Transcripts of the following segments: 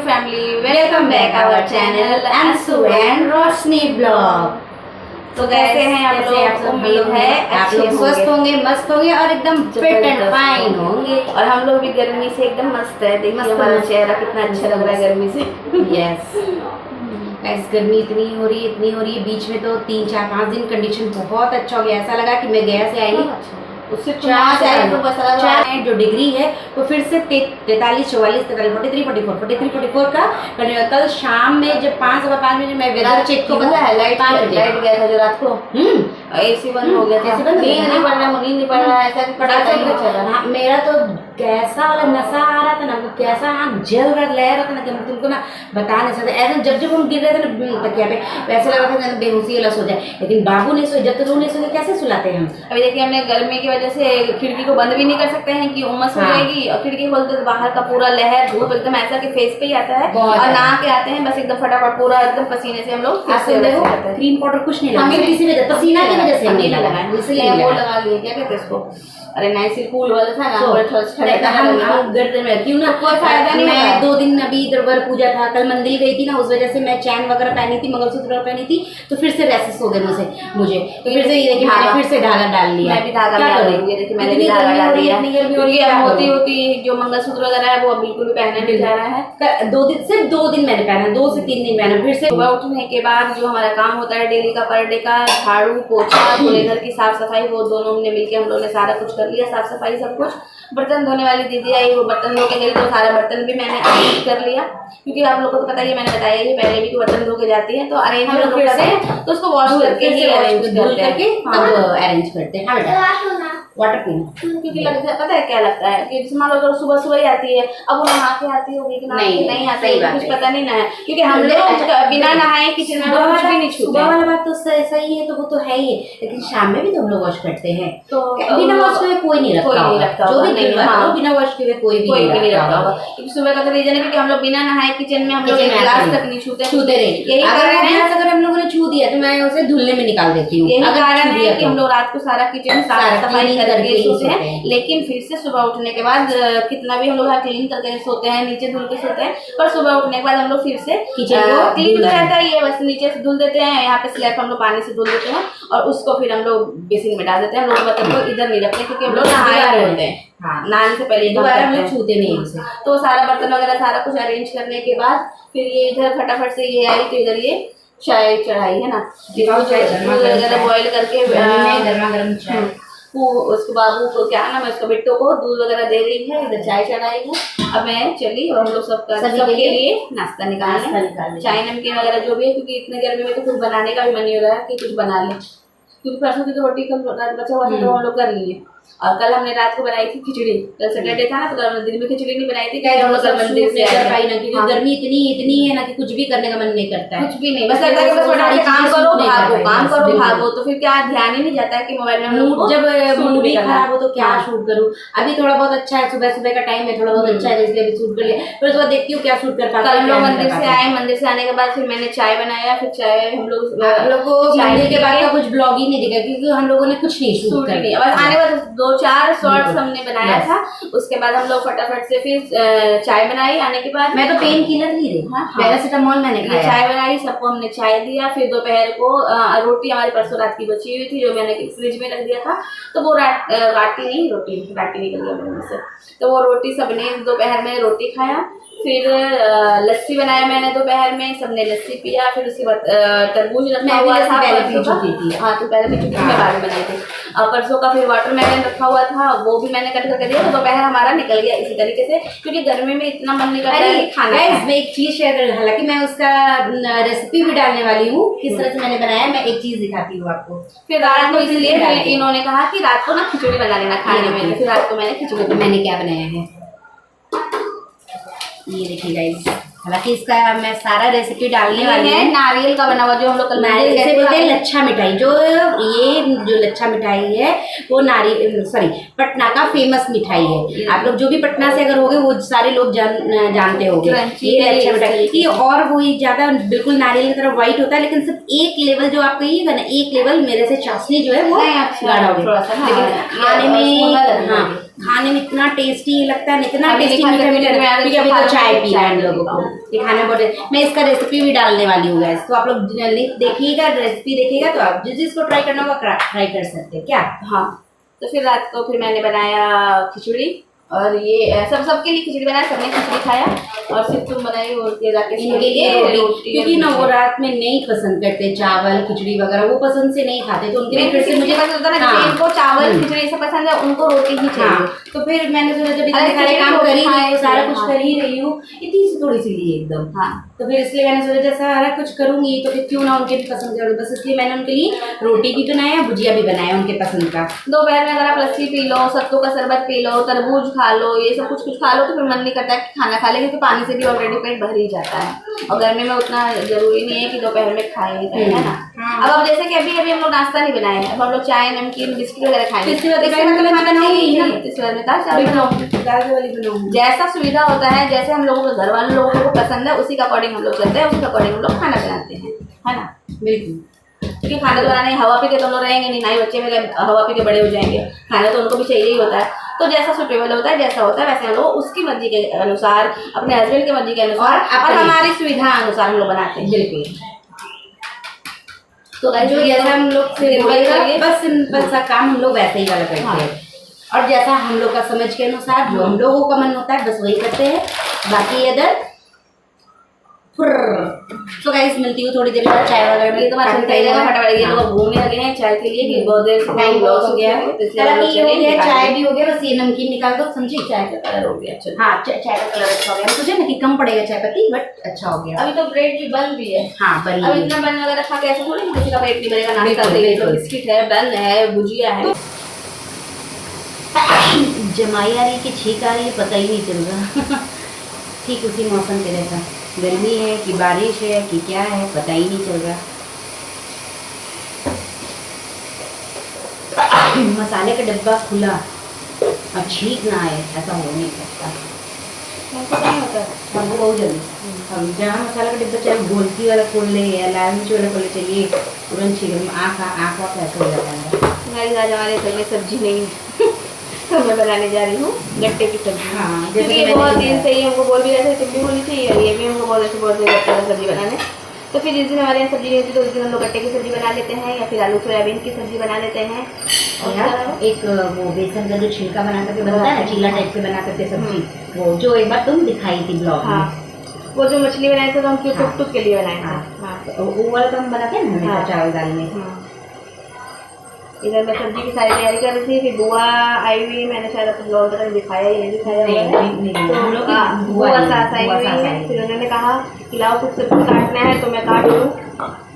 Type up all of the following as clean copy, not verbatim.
family, welcome back our channel Anshu and Roshni blog. तो कैसे हैं आप लोग? उम्मीद है आप लोग स्वस्थ होंगे, मस्त होंगे और एकदम फिट एंड फाइन होंगे। और हम लोग भी गर्मी से एकदम मस्त है। देखिए हमारा चेहरा कितना अच्छा लग रहा है गर्मी से। यस गाइस, गर्मी इतनी हो रही है। बीच में तो 3-4-5 दिन कंडीशन बहुत अच्छा हो गया। ऐसा लगा कि मैं गया से आई उससे 4 जो डिग्री है वो फिर से 43, 44, 43, 44 का। कल शाम में जब 5-5 बजे मैं वेदर चेक को पता है लाइट गया था जो रात को। एसी बंद हो गया था। नींद नहीं पड़ रहा है, ऐसा पड़ा चल रहा। मेरा तो कैसा वाला नशा आ रहा था ना, वो कैसा आँख जल रहा लह रहा था ना कि हम तुमको ना बता नहीं सकते। ऐसा जब हम गिर रहे थे ना तकिया पे वैसे लग रहा था बेहोशी वाला सो जाए। लेकिन बाबू नहीं सोए, जब तक वो नहीं सोए कैसे सुलाते हैं हम। अभी देखिए हमने गर्मी की वजह से खिड़की को बंद भी नहीं कर सकते हैं कि उमस हो जाएगी। और खिड़की खोलते तो बाहर का पूरा लहर धूप एकदम ऐसा कि फेस पे ही आता है और नहा के आते हैं बस एकदम फटाफट पूरा एकदम पसीने से हम लोग। क्रीम पाउडर कुछ नहीं लगा, किसी वजह पसीना की वजह से हम नहीं लगा, इसलिए वो लगा लिए। क्या कहते हैं इसको? अरे नाइसिल कूल वाला था ना, हम गर्दन में क्यों ना कोई फायदा नहीं। मैं 2 दिन अभी इधर वर पूजा था, कल मंदिर गई थी ना, उस वजह से मैं चैन वगैरह पहनी थी, मंगलसूत्र पहनी थी, तो फिर से रैसेस हो गए मुझे। तो फिर से ये देखिए मैंने फिर से धागा डाल लिया। मैं भी धागा डाल रही हूँ, मैंने भी धागा डाल दिया क्योंकि अब होती जो मंगलसूत्र वगैरह है वो बिल्कुल भी पहनने नहीं जा रहा है। 2 दिन मैंने पहना, 2 से 3 दिन पहना। फिर से सुबह उठने के बाद जो हमारा काम होता है डेली का, पर डे का, झाड़ू पोछा, पूरे घर की साफ सफाई, वो दोनों ने मिलकर हम लोग ने सारा कुछ कर लिया, साफ सफाई सब कुछ। बर्तन धोने वाली दीदी आई, वो बर्तन धो के गई तो सारा बर्तन भी मैंने अरेंज कर लिया क्योंकि आप लोगों को तो पता ही, मैंने बताया ही पहले भी कि बर्तन धो के जाती है तो अरेंज करते हैं, तो उसको वॉश करके ही अरेंज करके अब अरेंज करते हैं। वाटर पीना क्योंकि लगता है, पता है क्या लगता है कि मान लो सुबह सुबह ही आती है, अब वो नहा के आती होगी कि नहीं आती है, कुछ पता नहीं ना है क्योंकि हम लोग बिना नहाए किचन में कुछ भी नहीं छूते। सुबह वाला बात तो सही है, तो वो तो है ही, लेकिन शाम में भी तो हम लोग वॉश करते हैं। तो बिना वॉश किए कोई नहीं रखता, जो भी बिना वॉश किए कोई भी नहीं रखता होगा। क्योंकि सुबह का तो रीजन है क्योंकि हम लोग बिना नहाए किचन में हम लोग गिलास तक नहीं छूते रहे। अगर हम लोगों ने छू दिया तो मैं उसे धुलने में निकाल देती हूँ। यही कारण है कि हम लोग रात को सारा किचन साफ सफाई करके सोते हैं, लेकिन फिर से सुबह उठने के बाद कितना भी हम लोग क्लीन करके सोते हैं, नीचे धुल के सोते हैं, पर सुबह उठने के बाद हम लोग फिर से किचन को क्लीन तो रहता ही है, बस नीचे से धुल देते हैं। यहाँ पे स्लैब हम लोग पानी से धुल देते हैं और उसको फिर हम लोग बेसिन में डाल देते हैं। हम लोग बर्तन को इधर नहीं रखते क्योंकि हम लोग नहाए होते हैं, नहाने से पहले दोबारा हम लोग छूते नहीं उसे। तो सारा बर्तन वगैरह सारा कुछ अरेंज करने के बाद फिर ये इधर फटाफट से ये आई तो इधर ये चाय चढ़ाई है ना, वगैरह बॉयल करके गर्मा गर्म चाय उसको बाबू को क्या नाम है उसको बिट्टो को दूध वगैरह दे रही है, इधर चाय चढ़ाई है। अब मैं चली और हम लोग सबके लिए नाश्ता निकालें, चाय नमकीन वगैरह जो भी है, क्योंकि इतने गर्मी में तो कुछ बनाने का भी मन नहीं हो रहा है कि कुछ बना लें, क्योंकि परसों की तो रोटी कम बचा हुआ था तो हम लोग कर लिए। और कल हमने रात को बनाई थी खिचड़ी, कल सैटरडे था ना तो कल हमने दिन में खिचड़ी नहीं बनाई थी, हम लोग मंदिर से पाई ना क्योंकि गर्मी इतनी है ना कि कुछ भी करने का मन नहीं करता है, कुछ भी नहीं, बस लगता है कि बस काम करो भागो, तो फिर क्या ध्यान ही नहीं जाता है कि मोबाइल में हम लोग जब मूड भी खराब हो तो क्या शूट करूँ। अभी थोड़ा बहुत अच्छा है, सुबह का टाइम है, थोड़ा बहुत अच्छा है इसलिए अभी शूट कर लिया, फिर उसके बाद देखती हूँ क्या शूट कर पाता। कल हम लोग मंदिर से आए, मंदिर से आने के बाद फिर मैंने चाय बनाया, फिर चाय हम लोग को मंदिर के बाद का कुछ ब्लॉग ही नहीं दिखा क्योंकि हम लोगों ने कुछ नहीं शूट कर दिया। बस आने बाद 2-4 शॉर्ट्स हमने बनाया था, उसके बाद हम लोग फटाफट से फिर चाय बनाई। आने के बाद मैं तो पेन किलर नहीं दी, पैरासिटामोल मैंने खाया, चाय बनाई, सबको हमने चाय दिया। फिर दोपहर को रोटी हमारी परसों रात की बची हुई थी जो मैंने फ्रिज में रख दिया था, तो वो राटी निकल गया मेरे मुंह से, तो वो रोटी सबने दोपहर में रोटी खाया। फिर लस्सी बनाया मैंने दोपहर में, सबने लस्सी पिया। फिर उसके बाद तरबूज रखा हुआ था, पहले पी चुकी थी। हाँ तो पहले पी चुकी थी, मैं बाद में बनाई थी। और परसों का फिर वाटरमेलन रखा हुआ था, वो भी मैंने कट करके दिया, तो दोपहर हमारा निकल गया इसी तरीके से, क्योंकि गर्मी में इतना मन नहीं करता है खाना। मैं एक चीज शेयर कर, हालांकि मैं उसका रेसिपी भी डालने वाली हूँ किस तरह से मैंने बनाया, मैं एक चीज दिखाती हूँ आपको। फिर रात को इसलिए इन्होंने कहा कि रात को ना खिचड़ी बना लेना खाने में, फिर रात को मैंने खिचड़ी। मैंने क्या बनाया है ये देखिए गाइस, हालांकि इसका मैं सारा रेसिपी डालने वाली है। नारियल का बना हुआ जो हम लोग कल इसे बोलते हैं लच्छा मिठाई। जो लच्छा मिठाई है वो पटना का फेमस मिठाई है। आप लोग जो भी पटना से अगर होगे वो सारे लोग जानते होंगे ये लच्छा मिठाई। ये और वही ज्यादा बिल्कुल नारियल की तरह व्हाइट होता है, लेकिन सिर्फ एक लेवल जो आप कहिएगा ना, एक लेवल मेरे से चाशनी जो है वो गाढ़ा हो गया, लेकिन खाने में खाने में इतना टेस्टी लगता है, इतना अभी टेस्टी दिखा मीठा सकते मीठा। हैं, क्योंकि अभी तो चाय पी रहा है हम लोगों को, हाँ। ये खाना बहुत। मैं इसका रेसिपी भी डालने वाली हूँ गाइस, तो आप लोग लिंक देखिएगा, रेसिपी देखिएगा, तो आप जिसको ट्राई करना होगा ट्राई कर सकते हैं क्या। हाँ, तो फिर रात को फिर मैंने बनाया खिचड़ी, और ये सबके लिए खिचड़ी बनाया, सबने खिचड़ी खाया, और सिर्फ तुम बनाई और के राकेश इनके लिए रोटी, क्योंकि ना वो रात में नहीं पसंद करते चावल खिचड़ी वगैरह, वो पसंद से नहीं खाते, तो उनके लिए फिर से मुझे पसंद होता है ना, जैसे इनको चावल खिचड़ी सब पसंद है, उनको रोटी ही चाहिए। हाँ, तो फिर मैंने सोचा जब इतने अरे सारे काम कर ही रही हूँ, सारा कुछ हाँ। कर ही रही हूँ, इतनी सी थोड़ी सी ली एकदम। हाँ, तो फिर इसलिए मैंने सोचा जैसा सारा कुछ करूंगी तो फिर क्यों ना उनके भी पसंद करूँ, बस इसलिए मैंने उनके लिए रोटी भी बनाया, भुजिया भी बनाया उनके पसंद का। दोपहर में अगर आप लस्सी पी लो, सत्तू का शरबत पी लो, तरबूज खा लो, ये सब कुछ खा लो, तो फिर मन नहीं करता है कि खाना खा ले, क्योंकि पानी से भी ऑलरेडी पेट भर ही जाता है, और गर्मी में उतना जरूरी नहीं है कि दोपहर में खाए, है ना। अब जैसे कि अभी हम लोग नाश्ता नहीं बनाए हैं, अब हम लोग चाय नमकीन बिस्किट वगैरह खाएंगे, जैसा सुविधा होता है, जैसे हम लोगों के घर वाले लोगों को पसंद है, उसी के अकॉर्डिंग हम लोग चलते हैं, उसी के अकॉर्डिंग हम लोग खाना बनाते हैं, है ना। बिल्कुल, क्योंकि खाना तो बनाने हवा पी के तो हम लोग रहेंगे नहीं, ना ही बच्चे मेरे हवा पी के बड़े हो जाएंगे, खाना तो उनको भी चाहिए ही होता है। तो जैसा सुटेबल होता है, जैसा होता है, वैसे हम लोग उसकी मर्जी के अनुसार, अपने हस्बैंड की मर्जी के अनुसार और हमारी सुविधा अनुसार हम लोग बनाते हैं। बिल्कुल। तो जो जैसा हम लोग बस सिंपल सा काम हम लोग वैसे ही वाला करते हाँ। हैं, और जैसा हम लोग का समझ के अनुसार जो हम लोगों का मन होता है बस वही करते हैं, बाकी अदर। तो गाइस मिलती हूँ थोड़ी देर बाद चाय वगैरह में। ये तो बात चलता ही रहेगा, फटाफट ये लोग घूमने लगे हैं चाय के लिए, कि बहुत देर से टाइम लॉस लॉस हो गया है, तो इसलिए हम लोग ये हो गया, चले चाय भी हो गया, बस ये नमकीन निकाल दो, समझी। चाय का कलर हो गया। चलो, हाँ, चाय का कलर अच्छा हो गया, मुझे ना कि कम पड़ेगा चाय पत्ती, बट अच्छा हो गया। अभी तो ब्रेड भी बन भी है। हाँ, बन अब गई। इतना बन वगैरह खा के ऐसा थोड़ी कि किसी का पेट नहीं भरेगा, नाश्ता बिल्कुल, से ये बिल्कुल। तो बिस्किट है, बन है, भुजिया है। जमाई आ रही कि छींक आ रही है पता ही नहीं चल रहा। ठीक उसी मौसम के जैसा, गर्मी है कि बारिश है कि क्या है पता ही नहीं चल रहा। मसाले का डब्बा खुला और छींक ना आए, ऐसा हो नहीं सकता। नहीं होता हमको बहुत जल्दी, हम जहाँ मसाला का डिब्बा चाहे गोलकी वाला खोल ले या लाल मिर्च वाला खोल ले, चाहिए तुरंत छींक, आँख ऐसा हो जाता है। गाइस आज हमारे घर में सब्जी नहीं है। तो मैं बनाने जा रही हूँ गट्टे की सब्जी। हाँ, क्योंकि ये बहुत दिन से ही हमको बोल भी रहे थे, तुम भी बोली थी, और ये भी हमको बोल रहे थे बहुत दिन गट्टे की सब्जी बनाने। तो फिर जिस दिन हमारे यहाँ सब्जी नहीं होती तो उस दिन हम लोग गट्टे की सब्जी बना लेते हैं, या फिर आलू सोयाबीन की सब्जी बना लेते हैं। और एक वो बेसन का जो छिलका बना करके बनता है ना, चीला टाइप से बना करके सब्जी, वो जो एक बार तुम दिखाई थी ब्लॉग में। हाँ, वो जो मछली बनाए थे तो हम क्यों टुक के लिए बनाए थे। हाँ, वो वाला तो हम बनाते हैं ना हमेशा चावल दाल में। इधर मैं सब्जी की सारी तैयारी कर रही थी, फिर बुआ आई हुई, मैंने शायद अपने ब्लॉग में दिखाया या नहीं दिखाया, हम लोग तो बुआ सास आई हुई है। फिर उन्होंने कहा कि लाओ कुछ सब्जी काटना है, तो मैं काट लूँ।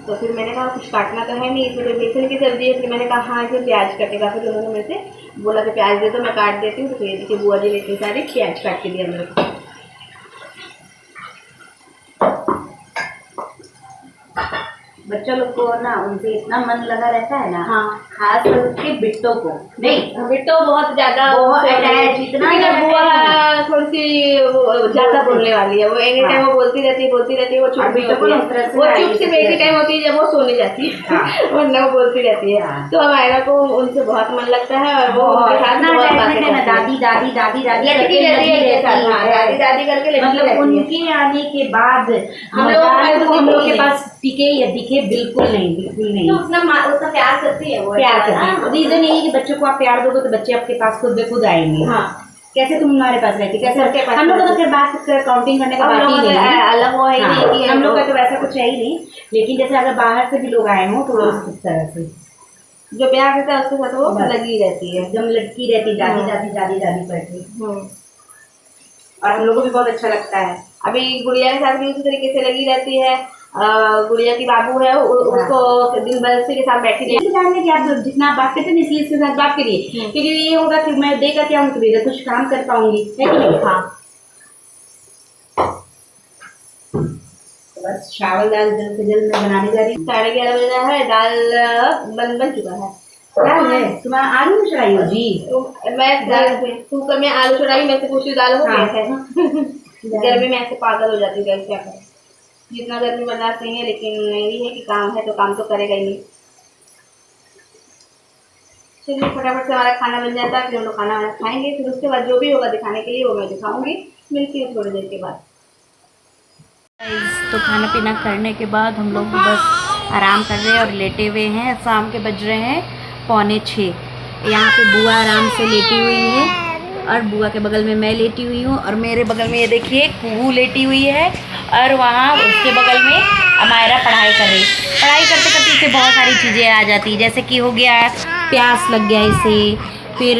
तो फिर मैंने कहा कुछ काटना तो है नहीं, इसमें बेसन की सब्जी है। फिर मैंने कहा हाँ इसमें प्याज कटेगा, फिर उन्होंने मेरे से बोला कि प्याज दे दो मैं काट देती हूँ। तो फिर देखिए बुआ जी ने इतनी सारी प्याज काट के दिया मेरे को। बच्चों लोग को ना उनसे इतना मन लगा रहता है ना। हाँ, खास करके बिट्टो को नहीं, बिट्टो बहुत ज्यादा अटैच, इतना बुआ थोड़ी सी ज्यादा बोलने वाली है, वो एनी टाइम वो बोलती रहती है, वो चुप नहीं होती है, वो चुप सिर्फ एक ही टाइम होती है जब वो सोने जाती है, वरना वो बोलती रहती है। तो हमारा को उनसे बहुत मन लगता है, और वो उनके साथ बहुत बातें करती है। दादी दादी दादी दादी लड़की रहती है उनके साथ, दादी दादी करके मतलब उनके आने के बाद हम लोग के पास टिके या दिखे बिल्कुल नहीं, बिल्कुल नहीं। तो उतना प्यार करती है वो, प्यार करती है। रीजन यही है कि बच्चों को आप प्यार दोगे तो बच्चे आपके पास खुद ब खुद आएंगे। हाँ, कैसे तुम हमारे पास रहती, कैसे हम लोग तो फिर बात काउंटिंग करने का बात ही नहीं है, अलग वो है ही नहीं कि हम लोग का तो वैसा कुछ है ही नहीं। लेकिन जैसे अगर बाहर से भी लोग आए हों तो उस तरह से जो प्यार करता है उसके साथ वो लगी रहती है, एकदम लटकी रहती, दादी दादी दादी दादी करती, और हम लोगों को भी बहुत अच्छा लगता है। अभी गुड़िया के साथ भी उसी तरीके से लगी रहती है। गुड़िया की बाबू है, उसको दिन भर उसी के साथ बैठी रहती है। कि आप जितना आप बात करते हैं इसलिए इसके साथ बात करिए, क्योंकि ये होगा कि मैं देकर क्या हूँ तो कुछ काम कर पाऊंगी, है कि नहीं। हाँ, बस चावल दाल जल्द से जल्द मैं बनाने जा रही हूँ। 11:30 बजे है, दाल बन चुका है। क्या है तुम्हारा आलू में चढ़ाई हो जी? मैं कुकर में आलू चढ़ाई, मैं से पूछ रही दाल हो गया है। गर्मी में ऐसे पागल हो जाती है, क्या करें, जितना गर्मी बर्दाश्त नहीं है, लेकिन यही है कि काम है तो काम तो करेगा ही नहीं। चलिए फटाफट से हमारा खाना बन जाता है, फिर हम लोग खाना वाना खाएंगे, फिर उसके बाद जो भी होगा दिखाने के लिए वो मैं दिखाऊंगी। मिलती हूँ थोड़ी देर के बाद। तो खाना पीना करने के बाद हम लोग बस आराम कर रहे हैं और लेटे हुए हैं। शाम के बज रहे हैं 5:45। यहाँ पे बुआ आराम से लेटी हुई है और बुआ के बगल में मैं लेटी हुई हूँ और मेरे बगल में ये देखिए कुहू लेटी हुई है और वहाँ उसके बगल में अमायरा पढ़ाई कर रही है। पढ़ाई करते करते इसे बहुत सारी चीज़ें आ जाती है, जैसे कि हो गया प्यास लग गया इसे, फिर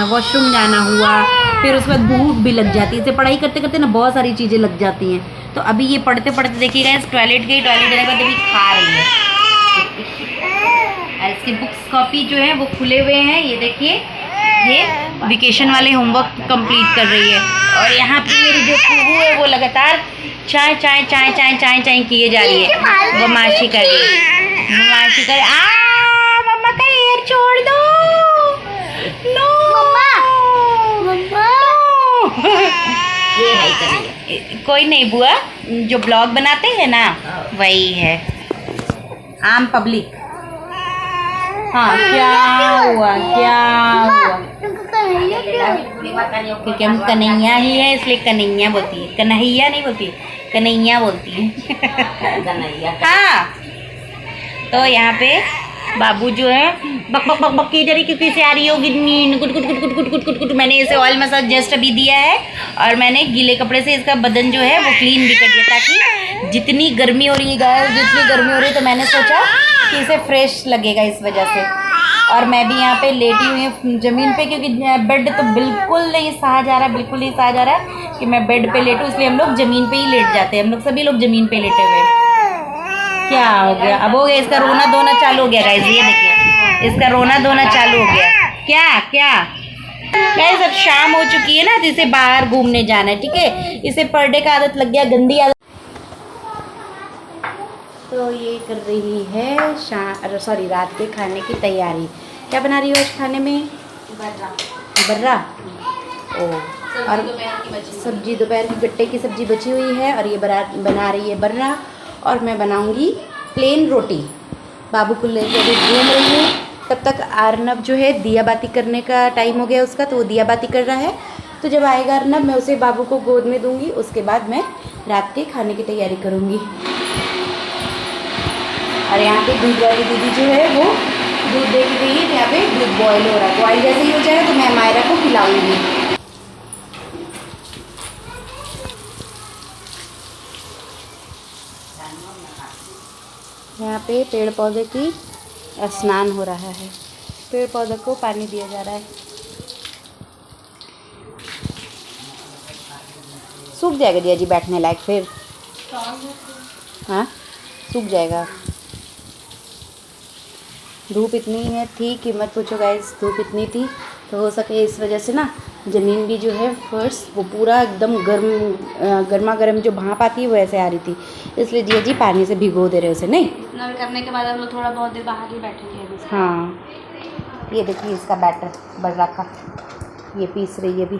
वॉशरूम जाना हुआ, फिर उसके बाद भूख भी लग जाती है। इसे पढ़ाई करते करते ना बहुत सारी चीज़ें लग जाती हैं। तो अभी ये पढ़ते पढ़ते देखिएगा इस टॉयलेट गई, टॉयलेट जाने के बाद अभी खा रही है। और इसके बुक्स कॉपी जो है वो खुले हुए हैं, ये देखिए ये वेकेशन वाले होमवर्क कंप्लीट कर रही है। और यहाँ पे मेरी जो कुहू है वो लगातार चाय चाय चाय चाय चाय चाय किए जा रही है, बदमाशी कर रही है, बदमाशी कर। मम्मा का हेयर छोड़ दो, नो ये है करिए। कोई नहीं बुआ, जो ब्लॉग बनाते हैं ना वही है आम पब्लिक। हाँ क्या हुआ, क्या हुआ? क्योंकि हम कन्हैया ही है इसलिए कन्हैया बोलती है, कन्हैया नहीं बोलती, कन्हैया बोलती है। कन्हैया। हाँ तो यहाँ पे बाबू जो है बक बक बक बक की जा रही, क्योंकि इसे आ रही होगी नींद, गुट गुट गुट गुट गुट गुट गुट गुट। मैंने इसे ऑयल मसाज जस्ट अभी दिया है और मैंने गीले कपड़े से इसका बदन जो है वो क्लीन भी कर दिया, ताकि जितनी गर्मी हो रही है गाइस, जितनी गर्मी हो रही है तो मैंने सोचा कि इसे फ्रेश लगेगा इस वजह से। और मैं भी यहाँ पे लेटी हुई हूँ ज़मीन पे, क्योंकि बेड तो बिल्कुल नहीं सहा जा रहा, बिल्कुल नहीं सहा जा रहा है कि मैं बेड पे लेटूँ, इसलिए हम लोग ज़मीन पे ही लेट जाते हैं। हम लोग सभी लोग ज़मीन पे लेटे हुए हैं। क्या हो गया? अब हो गया इसका रोना धोना चालू हो गया गाइस, ये देखिए इसका रोना धोना चालू हो गया। क्या क्या गाइस, अब शाम हो चुकी है ना, तो इसे बाहर घूमने जाना है, ठीक है। इसे पर डे का आदत लग गया, गंदी आदत। तो ये कर रही है सॉरी रात के खाने की तैयारी। क्या बना रही हो आज खाने में? बर्रा। ओ, और सब्जी दोपहर की गट्टे की सब्जी बची हुई है और ये बना रही है बर्रा। और मैं बनाऊंगी प्लेन रोटी। बाबू को लेकर अभी घूम रही हूँ। तब तक अर्नब जो है दिया बाती करने का टाइम हो गया उसका, तो वो दिया बाती कर रहा है। तो जब आएगा अर्नब मैं उसे बाबू को गोद में दूंगी, उसके बाद मैं रात के खाने की तैयारी करूँगी। और यहाँ पे दूध वाली दीदी जो है वो दूध दे के गई है, यहाँ पे दूध बॉयल हो रहा है। बॉयल जैसे ही हो जाएगा तो मैं मायरा को खिलाऊंगी। यहाँ पे पेड़ पौधे की स्नान हो रहा है, पेड़ पौधे को पानी दिया जा रहा है। सूख जाएगा दिया जी बैठने लायक, फिर हाँ सूख जाएगा। धूप इतनी है थी कि मत पूछो गाइस, धूप इतनी थी तो हो सके इस वजह से ना ज़मीन भी जो है फर्श वो पूरा एकदम गर्मा गर्म जो भाप आती है वो ऐसे आ रही थी, इसलिए जिया जी पानी से भिगो दे रहे उसे। नहीं इतना करने के बाद हम लोग थोड़ा बहुत देर बाहर ही बैठे थे। हाँ ये देखिए इसका बैटर बर्रा का, ये पीस रही है अभी।